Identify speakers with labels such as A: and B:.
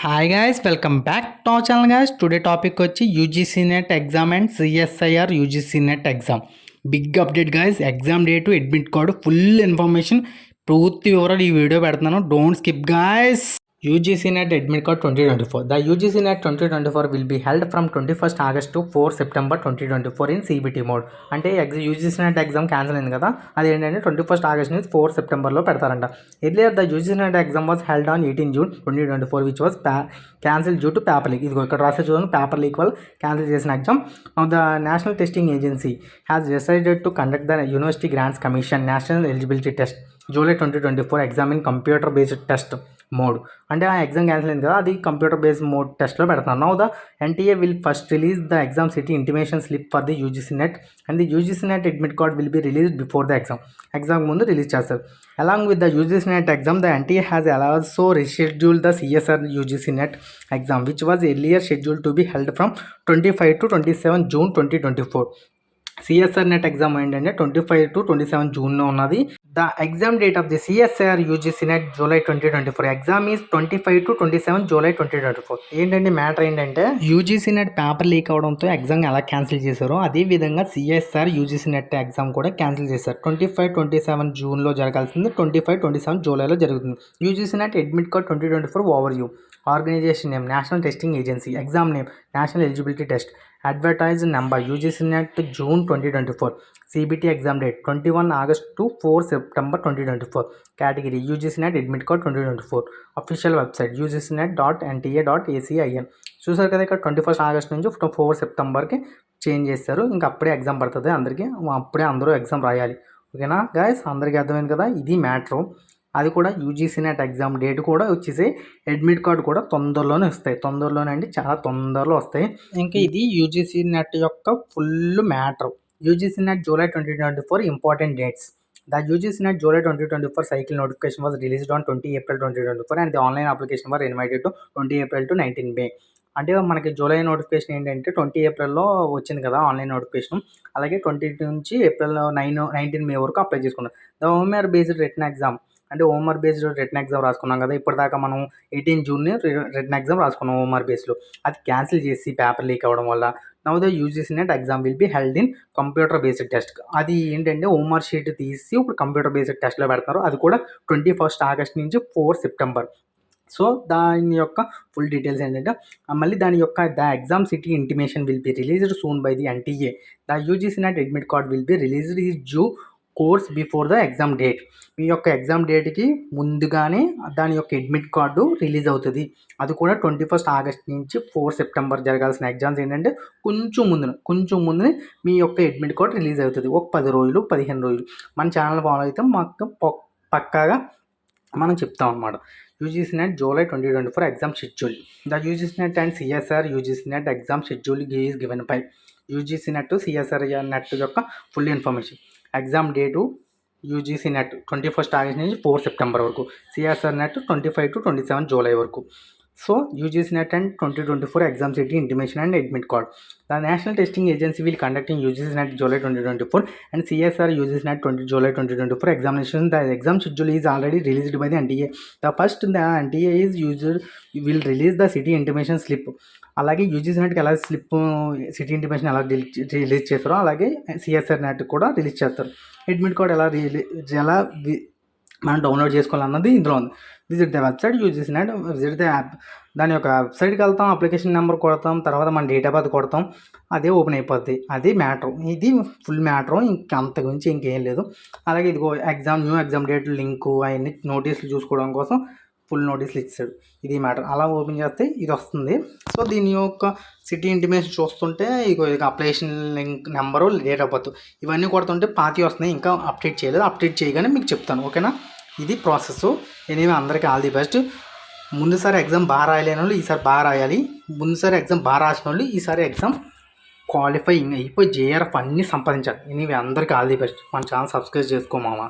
A: Hi guys, welcome back to our channel guys. Today topic వచ్చి UGC NET exam and CSIR UGC NET exam. Big update guys. Exam date, admit card, full information, పూర్తి వివరాలు ఈ video పెడుతున్నాను. Don't skip guys. UGC NET Admit Card 2024. The UGC NET 2024 will be held from 21st August to 4 September 2024 in CBT mode. అంటే UGC NET exam cancel అయింది కదా, అది ఏంటంటే 21st August నుంచి 4 Septemberలో పెడతారంట. Earlier the UGC NET exam was held on 18 June 2024 which was cancel due to paper leak. ఇదిగో ఇక్కడ రాసే చూడండి, పేపర్ లీక్ వల్ల క్యాన్సిల్ చేసిన exam. The national testing agency has decided to conduct the university grants commission national eligibility test July 2024 exam in computer based test mode. అంటే ఆ exam cancel అయింది కదా, అది కంప్యూటర్ బేస్డ్ మోడ్ టెస్ట్లో పెడతాను. Now the NTA will first release the exam city intimation slip for the UGC NET and the UGC NET admit card will be release before the exam ముందు release చేస్తారు. Along with the UGC NET exam the NTA has also rescheduled the CSR UGC NET exam which was earlier schedule to be held from 25 to 27 June 2024. CSR NET exam ఏంటంటే 25 to 27 జూన్లో ఉన్నది. The exam date of the CSIR UGC NET July 2024. Exam is 25 to 27 July 2024. ఏంటంటే matter ఏంటంటే UGC NET paper leak అవడంతో exam ఎలా cancel చేశారో అదేవిధంగా CSR UGC NET exam కూడా క్యాన్సిల్ చేశారు. 25, 27 జూన్లో జరగాల్సింది 25, 27 జూలైలో జరుగుతుంది. UGC NET admit card 2024 overview. Organisation name national testing agency. Exam name national eligibility test. Advertise number UGC NET June 2024. CBT exam date 21 August to 4 September 2024. Category UGC NET admit card 2024. Official website UGCNET.NTA.AC.IN. చూసారు కదా, ఇక్కడ 21st August నుంచి 4 Septemberకి change చేస్తారు. ఇంకా అప్పుడే exam పడుతుంది అందరికీ, అప్పుడే అందరూ ఎగ్జామ్ రాయాలి. ఓకేనా గాయస్, అందరికీ అర్థమైంది కదా, ఇది మ్యాటరు. అది కూడా UGC NET ఎగ్జామ్ డేట్ కూడా వచ్చేసి అడ్మిట్ కార్డు కూడా తొందరలోనే వస్తాయి. తొందరలోనే అండి, చాలా తొందరలో వస్తాయి. ఇంకా ఇది UGC NET యొక్క full matter. UGC NET July 2024 important dates. The UGC NET July 2024 cycle notification was released on 20 April 2024 and the online application were invited to 20 April to 19 May. అంటే మనకి జూలై నోటిఫికేషన్ ఏంటంటే 20 ఏప్రిల్లో వచ్చింది కదా online notification. అలాగే 20 నుంచి April 19 మే వరకు apply చేసుకున్నాం. ద హోంవేర్ బేస్డ్ రిటర్న్ ఎగ్జామ్ అంటే హోంవర్క్ బేస్డ్ రిటర్న్ ఎగ్జామ్ రాసుకున్నాం కదా, ఇప్పటిదాకా మనం 18 జూన్ని రిటర్న్ ఎగ్జామ్ రాసుకున్నాం హోంవర్క్ బేస్లో. అది క్యాన్సిల్ చేసి పేపర్ లీక్ అవ్వడం వల్ల now the UGC NET exam will be held in computer based test. అది ఏంటంటే హోంవర్క్ షీట్ తీసి ఇప్పుడు కంప్యూటర్ బేస్డ్ టెస్ట్లో పెడతారు. అది కూడా 21st August నుంచి 4 September. సో దాని యొక్క ఫుల్ డీటెయిల్స్ ఏంటంటే మళ్ళీ దాని యొక్క the exam city intimation will be released soon by the NTA. The UGC NET admit card will be released is due course before the exam date. మీ యొక్క ఎగ్జామ్ డేట్కి ముందుగానే దాని యొక్క అడ్మిట్ కార్డు రిలీజ్ అవుతుంది. అది కూడా 21st August నుంచి 4 September జరగాల్సిన ఎగ్జామ్స్ ఏంటంటే కొంచెం ముందునే మీ యొక్క అడ్మిట్ కార్డు రిలీజ్ అవుతుంది. ఒక 10 రోజులు 15 రోజులు మన ఛానల్ ఫాలో అయితే మాకు పక్కాగా మనం చెప్తాం అనమాట. UGC NET July 2024 exam schedule. The UGC NET and CSR UGC NET exam schedule is given by UGC NET CSR NET యొక్క full information. Exam date UGC NET 21st August నుంచి 4 September వరకు. CSR NET 25 to 27 July వరకు. So UGC NET and 2024 exam city intimation and admit card. The national testing agency will conducting UGC NET July 2024 and CSR UGC NET July 2024 examination. The exam schedule is already released by the NTA. The first the NTA is user will release the city intimation slip. అలాగే UGC NETకి ఎలా slip city intimation ఎలా release చేస్తారో అలాగే CSR NET కూడా release చేస్తారు. Admit card ఎలా మనం download చేసుకోవాలన్నది ఇందులో ఉంది. Visit the website UGC NET, visit the app. దాని యొక్క వెబ్సైట్కి వెళ్తాం, అప్లికేషన్ నెంబర్ కొడతాం, తర్వాత మన డేట్ ఆఫ్ బర్త్ కొడతాం, అదే ఓపెన్ అయిపోద్ది. అది మ్యాటర్, ఇది ఫుల్ మ్యాటర్, అంత గురించి ఇంకేం లేదు. అలాగే ఇదిగో న్యూ ఎగ్జామ్ డేట్ లింకు అవన్నీ నోటీసులు చూసుకోవడం కోసం ఫుల్ నోటీసులు ఇచ్చాడు. ఇది మ్యాటర్. అలా ఓపెన్ చేస్తే ఇది వస్తుంది. సో దీని యొక్క సిటీ ఇంటిమేషన్ చూస్తుంటే ఇక application link number, date of birth ఇవన్నీ కొడుతుంటే పాతి వస్తున్నాయి. ఇంకా అప్డేట్ చేయలేదు, అప్డేట్ చేయగానే మీకు చెప్తాను. ఓకేనా, ఇది ప్రాసెస్. ఎనీవే అందరికీ ఆల్ ది బెస్ట్. ముందుసారి ఎగ్జామ్ బాగా రాయలేని వాళ్ళు ఈసారి బాగా రాయాలి. ముందుసారి ఎగ్జామ్ బాగా రాసిన వాళ్ళు ఈసారి ఎగ్జామ్ క్వాలిఫై అయిపోయి JRF అన్నీ సంపాదించాలి. ఎనీవే అందరికీ ఆల్ ది బెస్ట్. మన ఛానల్ సబ్స్క్రైబ్ చేసుకోమామా.